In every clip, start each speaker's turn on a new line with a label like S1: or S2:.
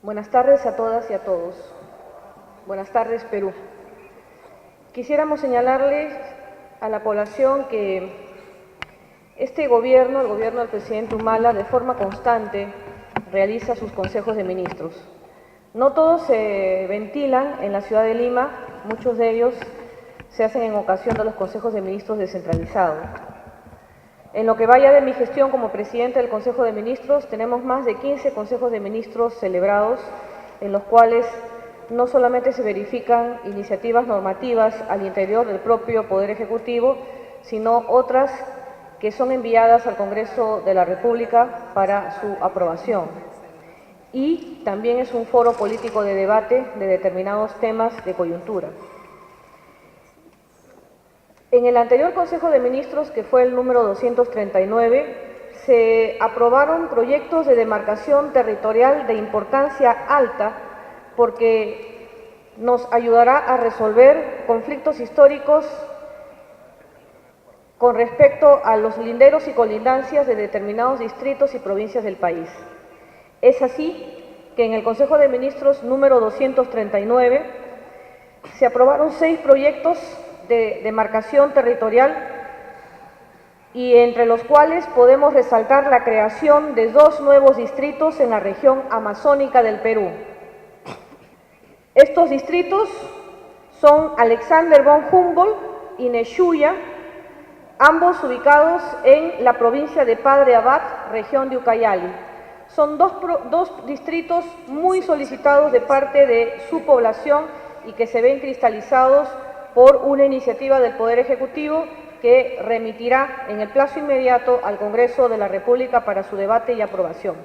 S1: Buenas tardes a todas y a todos. Buenas tardes, Perú. Quisiéramos señalarles a la población que este gobierno, el gobierno del presidente Humala, de forma constante realiza sus consejos de ministros. No todos se ventilan en la ciudad de Lima, muchos de ellos se hacen en ocasión de los consejos de ministros descentralizados. En lo que vaya de mi gestión como presidente del Consejo de Ministros, tenemos más de 15 consejos de ministros celebrados, en los cuales no solamente se verifican iniciativas normativas al interior del propio Poder Ejecutivo, sino otras que son enviadas al Congreso de la República para su aprobación. Y también es un foro político de debate de determinados temas de coyuntura. En el anterior Consejo de Ministros, que fue el número 239, se aprobaron proyectos de demarcación territorial de importancia alta porque nos ayudará a resolver conflictos históricos con respecto a los linderos y colindancias de determinados distritos y provincias del país. Es así que en el Consejo de Ministros número 239 se aprobaron 6 proyectos de demarcación territorial y entre los cuales podemos resaltar la creación de 2 nuevos distritos en la región amazónica del Perú. Estos distritos son Alexander von Humboldt y Neshuya, ambos ubicados en la provincia de Padre Abad, región de Ucayali. Son dos distritos muy solicitados de parte de su población y que se ven cristalizados por una iniciativa del Poder Ejecutivo que remitirá en el plazo inmediato al Congreso de la República para su debate y aprobación.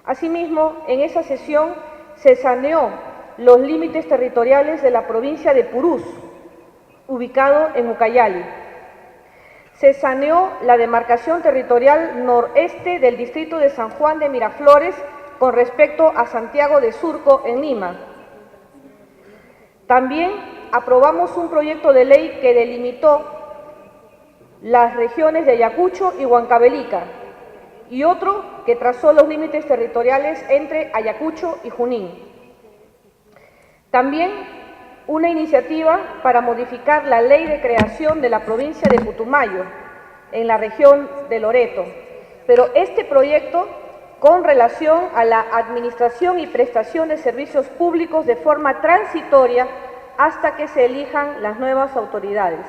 S1: Asimismo, en esa sesión se saneó los límites territoriales de la provincia de Purús, ubicado en Ucayali. Se saneó la demarcación territorial noreste del distrito de San Juan de Miraflores con respecto a Santiago de Surco en Lima. También aprobamos un proyecto de ley que delimitó las regiones de Ayacucho y Huancavelica y otro que trazó los límites territoriales entre Ayacucho y Junín. También una iniciativa para modificar la ley de creación de la provincia de Putumayo en la región de Loreto, pero este proyecto con relación a la administración y prestación de servicios públicos de forma transitoria hasta que se elijan las nuevas autoridades.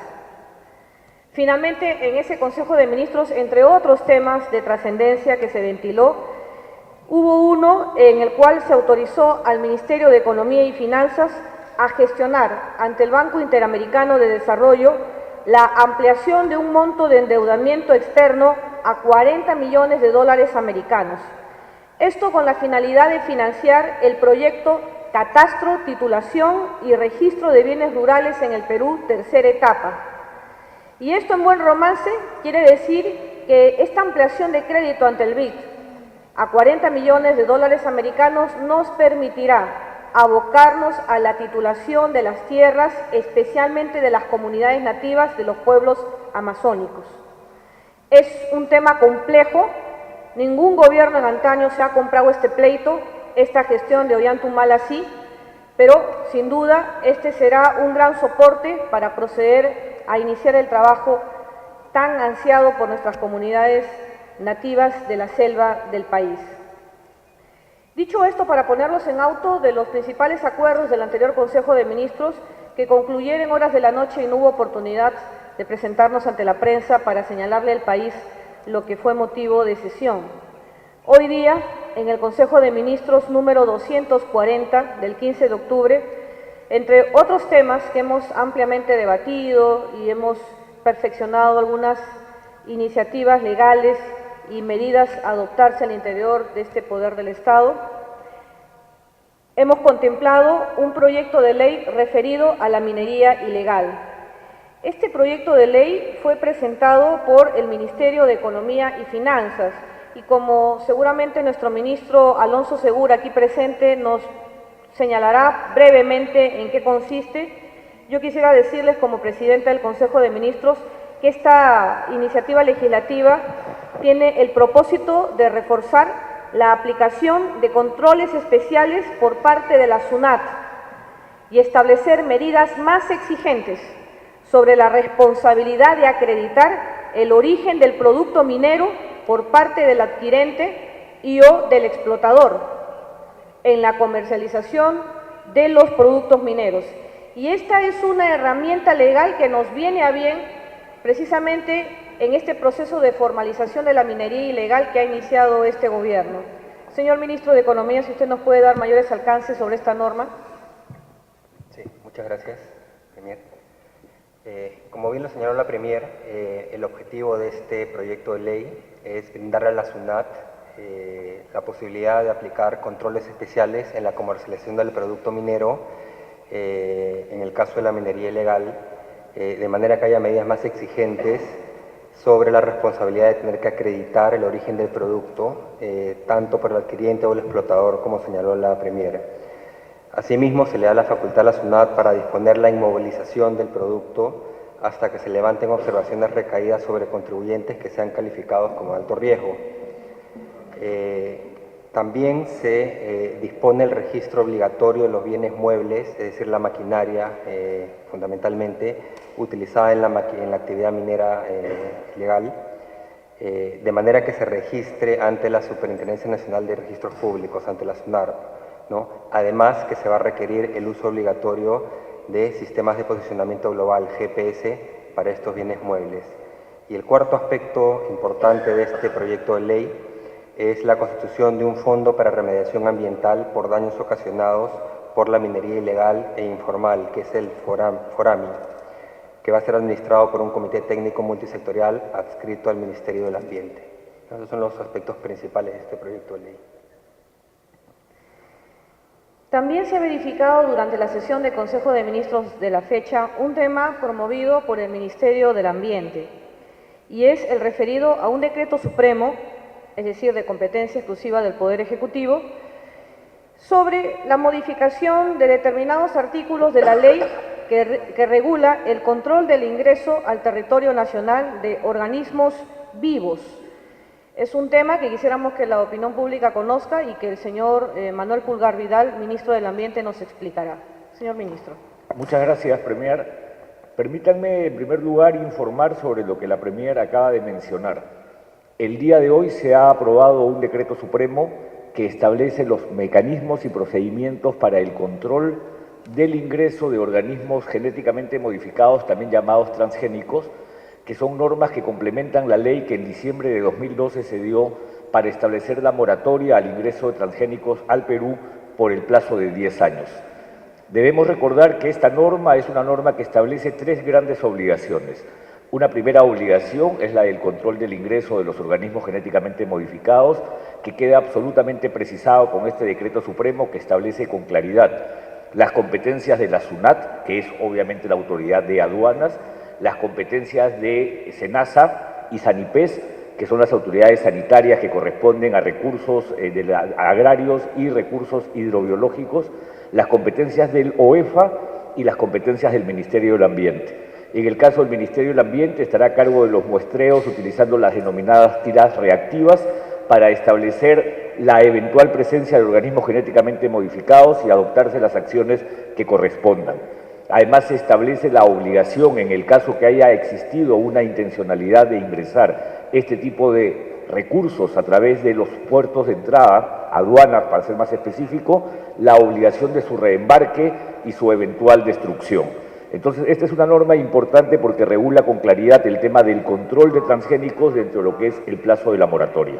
S1: Finalmente, en ese Consejo de Ministros, entre otros temas de trascendencia que se ventiló, hubo uno en el cual se autorizó al Ministerio de Economía y Finanzas a gestionar ante el Banco Interamericano de Desarrollo la ampliación de un monto de endeudamiento externo a $40 millones americanos. Esto con la finalidad de financiar el proyecto Catastro, Titulación y Registro de Bienes Rurales en el Perú, tercera etapa. Y esto en buen romance quiere decir que esta ampliación de crédito ante el BID a $40 millones americanos nos permitirá abocarnos a la titulación de las tierras, especialmente de las comunidades nativas de los pueblos amazónicos. Es un tema complejo, ningún gobierno en antaño se ha comprado este pleito, esta gestión de Ollanta Humala sí, pero sin duda este será un gran soporte para proceder a iniciar el trabajo tan ansiado por nuestras comunidades nativas de la selva del país. Dicho esto, para ponerlos en auto de los principales acuerdos del anterior Consejo de Ministros, que concluyeron en horas de la noche y no hubo oportunidad de presentarnos ante la prensa para señalarle al país lo que fue motivo de sesión. Hoy día, en el Consejo de Ministros número 240 del 15 de octubre, entre otros temas que hemos ampliamente debatido y hemos perfeccionado algunas iniciativas legales y medidas a adoptarse al interior de este poder del Estado, hemos contemplado un proyecto de ley referido a la minería ilegal. Este proyecto de ley fue presentado por el Ministerio de Economía y Finanzas y como seguramente nuestro ministro Alonso Segura aquí presente nos señalará brevemente en qué consiste, yo quisiera decirles como presidenta del Consejo de Ministros que esta iniciativa legislativa tiene el propósito de reforzar la aplicación de controles especiales por parte de la SUNAT y establecer medidas más exigentes sobre la responsabilidad de acreditar el origen del producto minero por parte del adquirente y o del explotador en la comercialización de los productos mineros. Y esta es una herramienta legal que nos viene a bien precisamente en este proceso de formalización de la minería ilegal que ha iniciado este gobierno. Señor Ministro de Economía, si usted nos puede dar mayores alcances sobre esta norma.
S2: Sí, muchas gracias, Premier. Como bien lo señaló la Premier, el objetivo de este proyecto de ley es brindarle a la SUNAT la posibilidad de aplicar controles especiales en la comercialización del producto minero, en el caso de la minería ilegal, de manera que haya medidas más exigentes sobre la responsabilidad de tener que acreditar el origen del producto, tanto por el adquiriente o el explotador, como señaló la Premier. Asimismo, se le da la facultad a la SUNAT para disponer la inmovilización del producto hasta que se levanten observaciones recaídas sobre contribuyentes que sean calificados como de alto riesgo. También se dispone el registro obligatorio de los bienes muebles, es decir, la maquinaria fundamentalmente utilizada en la actividad minera ilegal, de manera que se registre ante la Superintendencia Nacional de Registros Públicos, ante la SUNARP, ¿no? Además que se va a requerir el uso obligatorio de sistemas de posicionamiento global, GPS, para estos bienes muebles. Y el cuarto aspecto importante de este proyecto de ley es la constitución de un fondo para remediación ambiental por daños ocasionados por la minería ilegal e informal, que es el FORAMI, que va a ser administrado por un comité técnico multisectorial adscrito al Ministerio del Ambiente. Esos son los aspectos principales de este proyecto de ley.
S1: También se ha verificado durante la sesión del Consejo de Ministros de la fecha un tema promovido por el Ministerio del Ambiente, y es el referido a un decreto supremo, es decir, de competencia exclusiva del Poder Ejecutivo, sobre la modificación de determinados artículos de la ley que regula el control del ingreso al territorio nacional de organismos vivos. Es un tema que quisiéramos que la opinión pública conozca y que el señor Manuel Pulgar Vidal, Ministro del Ambiente, nos explicará. Señor Ministro.
S3: Muchas gracias, Premier. Permítanme, en primer lugar, informar sobre lo que la Premier acaba de mencionar. El día de hoy se ha aprobado un decreto supremo que establece los mecanismos y procedimientos para el control del ingreso de organismos genéticamente modificados, también llamados transgénicos, que son normas que complementan la ley que en diciembre de 2012 se dio para establecer la moratoria al ingreso de transgénicos al Perú por el plazo de 10 años. Debemos recordar que esta norma es una norma que establece tres grandes obligaciones. Una primera obligación es la del control del ingreso de los organismos genéticamente modificados, que queda absolutamente precisado con este decreto supremo que establece con claridad las competencias de la SUNAT, que es obviamente la autoridad de aduanas, las competencias de SENASA y SANIPES, que son las autoridades sanitarias que corresponden a recursos agrarios y recursos hidrobiológicos, las competencias del OEFA y las competencias del Ministerio del Ambiente. En el caso del Ministerio del Ambiente estará a cargo de los muestreos utilizando las denominadas tiras reactivas para establecer la eventual presencia de organismos genéticamente modificados y adoptarse las acciones que correspondan. Además, se establece la obligación, en el caso que haya existido una intencionalidad de ingresar este tipo de recursos a través de los puertos de entrada, aduanas para ser más específico, la obligación de su reembarque y su eventual destrucción. Entonces, esta es una norma importante porque regula con claridad el tema del control de transgénicos dentro de lo que es el plazo de la moratoria.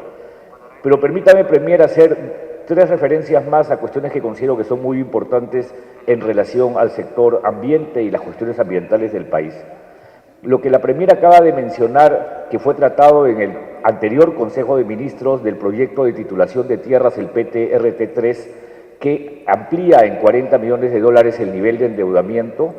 S3: Pero permítame, Premier, hacer tres referencias más a cuestiones que considero que son muy importantes en relación al sector ambiente y las cuestiones ambientales del país. Lo que la Premier acaba de mencionar, que fue tratado en el anterior Consejo de Ministros del proyecto de titulación de tierras, el PT-RT3, que amplía en $40 millones el nivel de endeudamiento,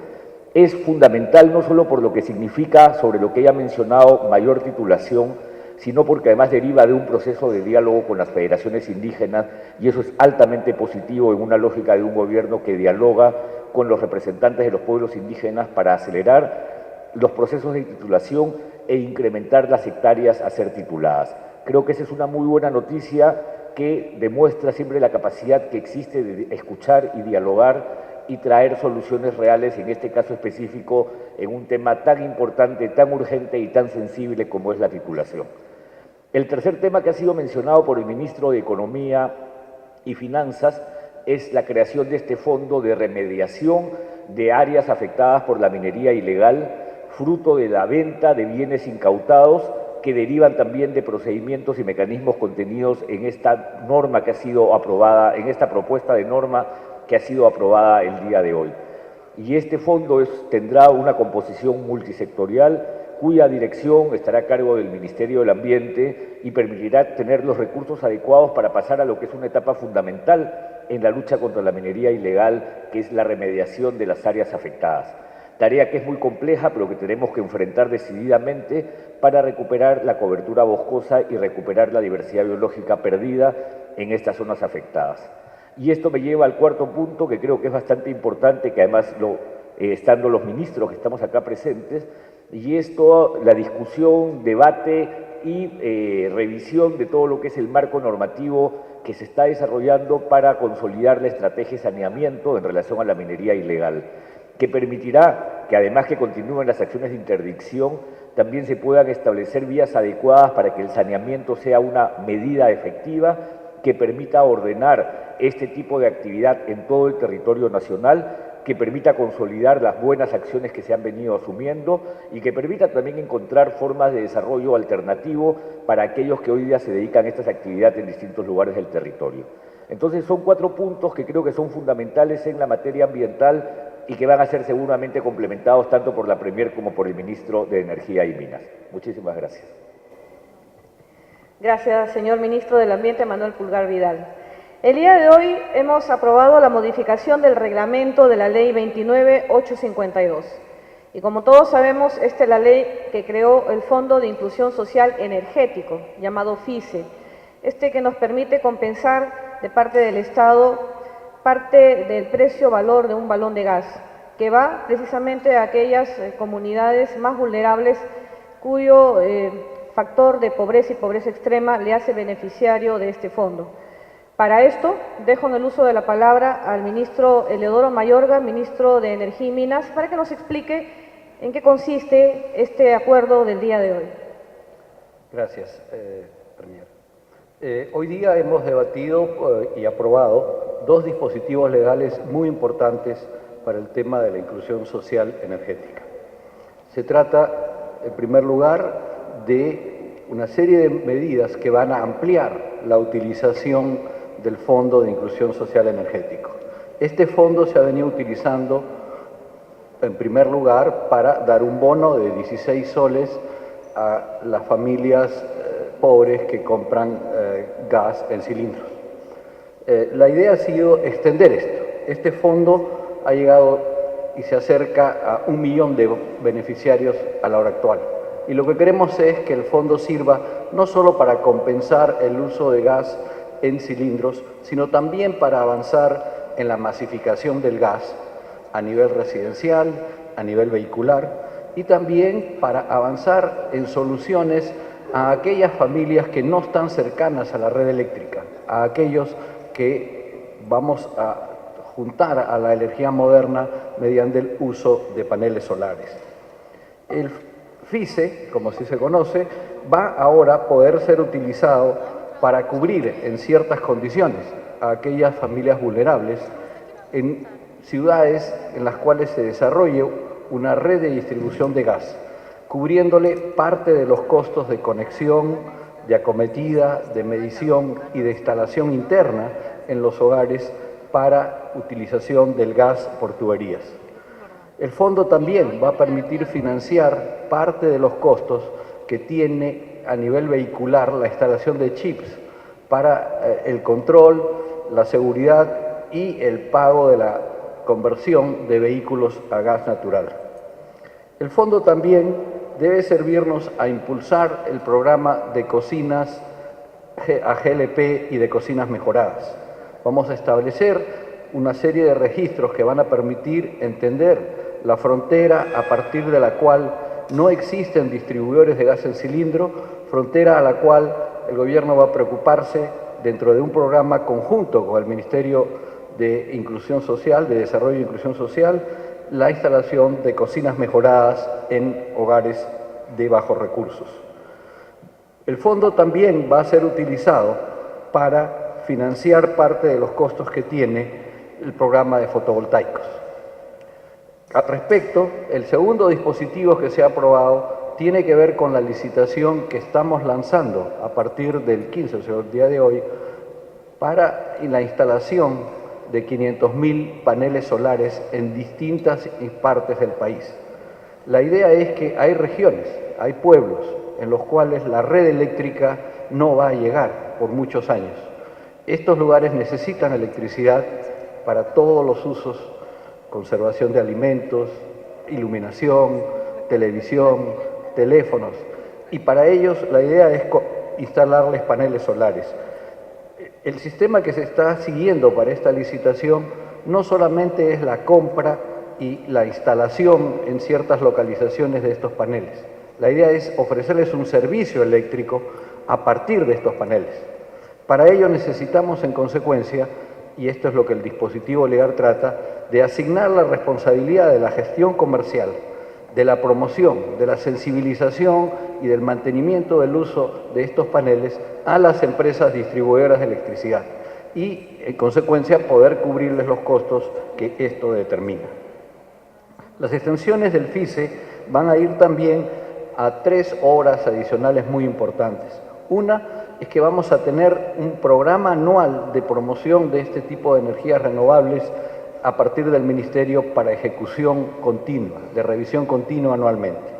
S3: es fundamental no solo por lo que significa, sobre lo que ella ha mencionado, mayor titulación, sino porque además deriva de un proceso de diálogo con las federaciones indígenas, y eso es altamente positivo en una lógica de un gobierno que dialoga con los representantes de los pueblos indígenas para acelerar los procesos de titulación e incrementar las hectáreas a ser tituladas. Creo que esa es una muy buena noticia que demuestra siempre la capacidad que existe de escuchar y dialogar y traer soluciones reales, en este caso específico, en un tema tan importante, tan urgente y tan sensible como es la titulación. El tercer tema que ha sido mencionado por el ministro de Economía y Finanzas es la creación de este fondo de remediación de áreas afectadas por la minería ilegal, fruto de la venta de bienes incautados que derivan también de procedimientos y mecanismos contenidos en esta norma que ha sido aprobada, en esta propuesta de norma que ha sido aprobada el día de hoy. Y este fondo tendrá una composición multisectorial cuya dirección estará a cargo del Ministerio del Ambiente y permitirá tener los recursos adecuados para pasar a lo que es una etapa fundamental en la lucha contra la minería ilegal, que es la remediación de las áreas afectadas. Tarea que es muy compleja, pero que tenemos que enfrentar decididamente para recuperar la cobertura boscosa y recuperar la diversidad biológica perdida en estas zonas afectadas. Y esto me lleva al cuarto punto, que creo que es bastante importante, que además estando los ministros que estamos acá presentes, y esto, la discusión, debate y revisión de todo lo que es el marco normativo que se está desarrollando para consolidar la estrategia de saneamiento en relación a la minería ilegal, que permitirá que además que continúen las acciones de interdicción, también se puedan establecer vías adecuadas para que el saneamiento sea una medida efectiva que permita ordenar este tipo de actividad en todo el territorio nacional, que permita consolidar las buenas acciones que se han venido asumiendo y que permita también encontrar formas de desarrollo alternativo para aquellos que hoy día se dedican a estas actividades en distintos lugares del territorio. Entonces son 4 puntos que creo que son fundamentales en la materia ambiental y que van a ser seguramente complementados tanto por la Premier como por el Ministro de Energía y Minas. Muchísimas gracias.
S1: Gracias, señor Ministro del Ambiente, Manuel Pulgar Vidal. El día de hoy hemos aprobado la modificación del reglamento de la Ley 29.852. Y como todos sabemos, esta es la ley que creó el Fondo de Inclusión Social Energético, llamado FICE, que nos permite compensar de parte del Estado parte del precio-valor de un balón de gas, que va precisamente a aquellas comunidades más vulnerables cuyo factor de pobreza y pobreza extrema le hace beneficiario de este fondo. Para esto, dejo en el uso de la palabra al ministro Eleodoro Mayorga, ministro de Energía y Minas, para que nos explique en qué consiste este acuerdo del día de hoy.
S4: Gracias, Premier. Hoy día hemos debatido y aprobado 2 dispositivos legales muy importantes para el tema de la inclusión social energética. Se trata, en primer lugar, de una serie de medidas que van a ampliar la utilización del Fondo de Inclusión Social Energético. Este fondo se ha venido utilizando, en primer lugar, para dar un bono de 16 soles a las familias pobres que compran gas en cilindros. La idea ha sido extender esto. Este fondo ha llegado y se acerca a 1 millón de beneficiarios a la hora actual. Y lo que queremos es que el fondo sirva no solo para compensar el uso de gas en cilindros, sino también para avanzar en la masificación del gas a nivel residencial, a nivel vehicular, y también para avanzar en soluciones a aquellas familias que no están cercanas a la red eléctrica, a aquellos que vamos a juntar a la energía moderna mediante el uso de paneles solares. El FICE, como así se conoce, va ahora a poder ser utilizado para cubrir en ciertas condiciones a aquellas familias vulnerables en ciudades en las cuales se desarrolle una red de distribución de gas, cubriéndole parte de los costos de conexión, de acometida, de medición y de instalación interna en los hogares para utilización del gas por tuberías. El fondo también va a permitir financiar parte de los costos que tiene a nivel vehicular la instalación de chips para el control, la seguridad y el pago de la conversión de vehículos a gas natural. El fondo también debe servirnos a impulsar el programa de cocinas a GLP y de cocinas mejoradas. Vamos a establecer una serie de registros que van a permitir entender la frontera a partir de la cual no existen distribuidores de gas en cilindro, frontera a la cual el gobierno va a preocuparse dentro de un programa conjunto con el Ministerio de Inclusión Social, de Desarrollo e Inclusión Social, la instalación de cocinas mejoradas en hogares de bajos recursos. El fondo también va a ser utilizado para financiar parte de los costos que tiene el programa de fotovoltaicos. Al respecto, el segundo dispositivo que se ha aprobado tiene que ver con la licitación que estamos lanzando a partir del 15, o sea, el día de hoy, para la instalación de 500.000 paneles solares en distintas partes del país. La idea es que hay regiones, hay pueblos en los cuales la red eléctrica no va a llegar por muchos años. Estos lugares necesitan electricidad para todos los usos: conservación de alimentos, iluminación, televisión, teléfonos, y para ellos la idea es instalarles paneles solares. El sistema que se está siguiendo para esta licitación no solamente es la compra y la instalación en ciertas localizaciones de estos paneles. La idea es ofrecerles un servicio eléctrico a partir de estos paneles. Para ello necesitamos, en consecuencia, y esto es lo que el dispositivo legal trata, de asignar la responsabilidad de la gestión comercial, de la promoción, de la sensibilización y del mantenimiento del uso de estos paneles a las empresas distribuidoras de electricidad y, en consecuencia, poder cubrirles los costos que esto determina. Las extensiones del FICE van a ir también a 3 obras adicionales muy importantes. Una es que vamos a tener un programa anual de promoción de este tipo de energías renovables a partir del Ministerio para ejecución continua, de revisión continua anualmente.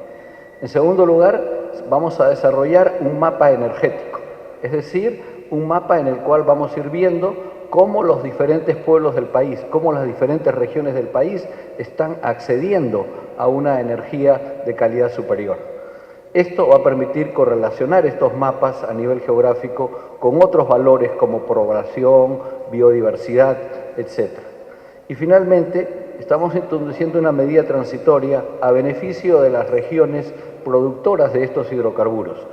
S4: En segundo lugar, vamos a desarrollar un mapa energético, es decir, un mapa en el cual vamos a ir viendo cómo los diferentes pueblos del país, cómo las diferentes regiones del país están accediendo a una energía de calidad superior. Esto va a permitir correlacionar estos mapas a nivel geográfico con otros valores como población, biodiversidad, etc. Y finalmente, estamos introduciendo una medida transitoria a beneficio de las regiones productoras de estos hidrocarburos.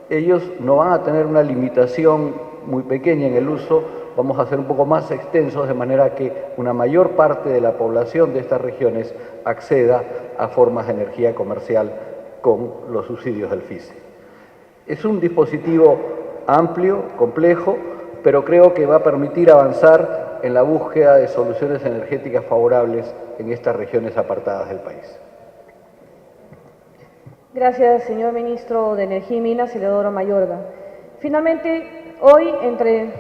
S4: Ellos no van a tener una limitación muy pequeña en el uso, vamos a hacer un poco más extensos, de manera que una mayor parte de la población de estas regiones acceda a formas de energía comercial con los subsidios del FICE. Es un dispositivo amplio, complejo, pero creo que va a permitir avanzar en la búsqueda de soluciones energéticas favorables en estas regiones apartadas del país.
S1: Gracias, señor ministro de Energía y Minas, Eleodoro Mayorga. Finalmente, hoy, entre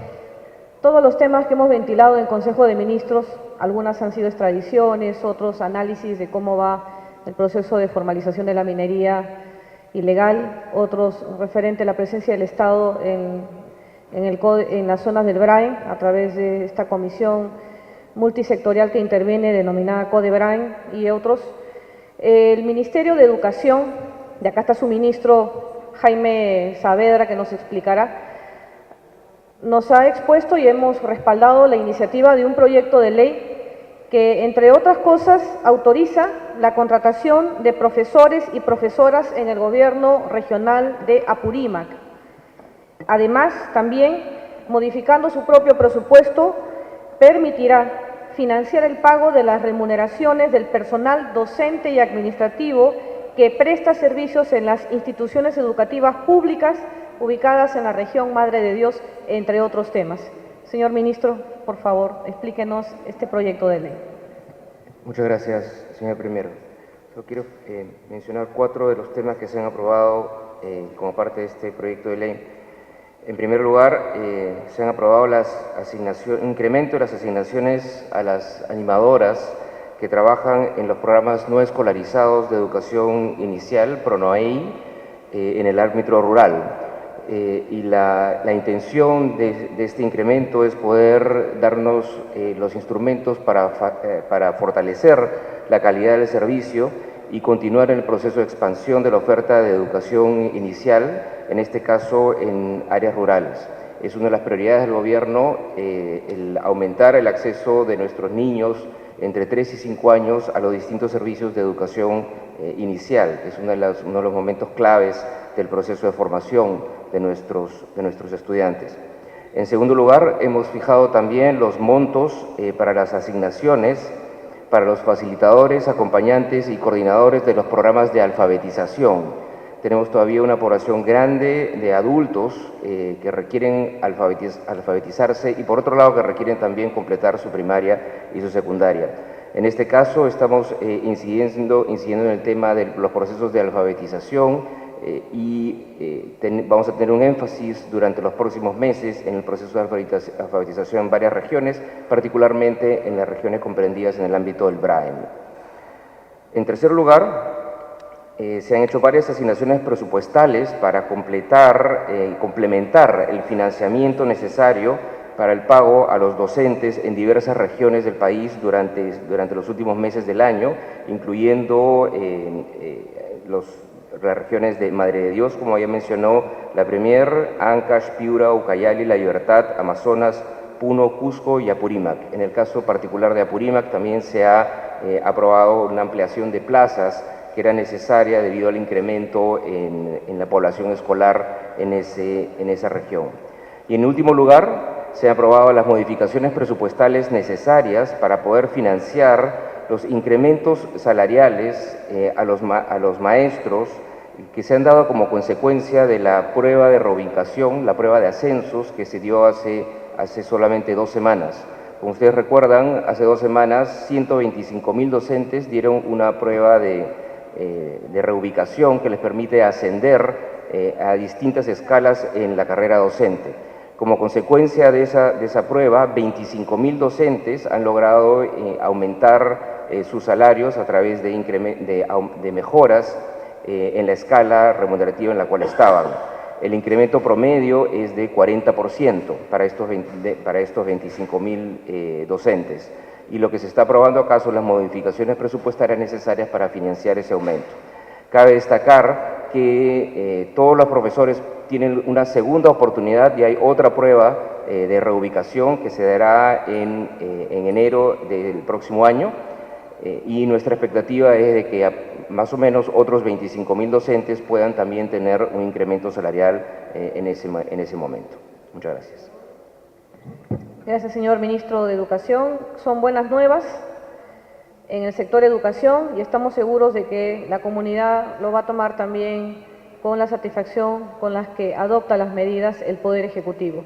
S1: todos los temas que hemos ventilado en el Consejo de Ministros, algunas han sido extradiciones, otros análisis de cómo va el proceso de formalización de la minería ilegal, otros referente a la presencia del Estado en las zonas del BRAEN a través de esta comisión multisectorial que interviene denominada CODEBRAEN y otros. El Ministerio de Educación, de acá está su ministro Jaime Saavedra, que nos explicará, nos ha expuesto y hemos respaldado la iniciativa de un proyecto de ley que, entre otras cosas, autoriza la contratación de profesores y profesoras en el gobierno regional de Apurímac. Además, también, modificando su propio presupuesto, permitirá financiar el pago de las remuneraciones del personal docente y administrativo que presta servicios en las instituciones educativas públicas ubicadas en la región Madre de Dios, entre otros temas. Señor ministro, por favor, explíquenos este proyecto de ley.
S5: Muchas gracias, señor primero. Yo quiero mencionar 4 de los temas que se han aprobado como parte de este proyecto de ley. En primer lugar, se han aprobado incremento de las asignaciones a las animadoras que trabajan en los programas no escolarizados de educación inicial, PRONOEI, en el ámbito rural. Y la intención de este incremento es poder darnos los instrumentos para fortalecer la calidad del servicio y continuar en el proceso de expansión de la oferta de educación inicial, en este caso en áreas rurales. Es una de las prioridades del gobierno el aumentar el acceso de nuestros niños entre 3 y 5 años a los distintos servicios de educación inicial, que es uno de los momentos claves del proceso de formación de nuestros estudiantes. En segundo lugar, hemos fijado también los montos para las asignaciones para los facilitadores, acompañantes y coordinadores de los programas de alfabetización. Tenemos todavía una población grande de adultos que requieren alfabetizarse y por otro lado que requieren también completar su primaria y su secundaria. En este caso estamos incidiendo en el tema de los procesos de alfabetización vamos a tener un énfasis durante los próximos meses en el proceso de alfabetización en varias regiones, particularmente en las regiones comprendidas en el ámbito del Braille. En tercer lugar, se han hecho varias asignaciones presupuestales para complementar el financiamiento necesario para el pago a los docentes en diversas regiones del país durante los últimos meses del año, incluyendo las regiones de Madre de Dios, como ya mencionó la Premier, Ancash, Piura, Ucayali, La Libertad, Amazonas, Puno, Cusco y Apurímac. En el caso particular de Apurímac también se ha aprobado una ampliación de plazas que era necesaria debido al incremento en la población escolar en esa región. Y en último lugar, se han aprobado las modificaciones presupuestales necesarias para poder financiar los incrementos salariales a los maestros que se han dado como consecuencia de la prueba de reubicación, la prueba de ascensos que se dio hace solamente 2 semanas. Como ustedes recuerdan, hace 2 semanas 125.000 docentes dieron una prueba de reubicación que les permite ascender a distintas escalas en la carrera docente. Como consecuencia de esa prueba, 25.000 docentes han logrado aumentar sus salarios a través de mejoras en la escala remunerativa en la cual estaban. El incremento promedio es de 40% para estos 25.000 docentes. Y lo que se está aprobando acá son las modificaciones presupuestarias necesarias para financiar ese aumento. Cabe destacar que todos los profesores tienen una segunda oportunidad y hay otra prueba de reubicación que se dará en enero del próximo año y nuestra expectativa es de que más o menos otros 25.000 docentes puedan también tener un incremento salarial en ese momento. Muchas gracias.
S1: Gracias, señor Ministro de Educación. Son buenas nuevas en el sector educación y estamos seguros de que la comunidad lo va a tomar también con la satisfacción con las que adopta las medidas el Poder Ejecutivo.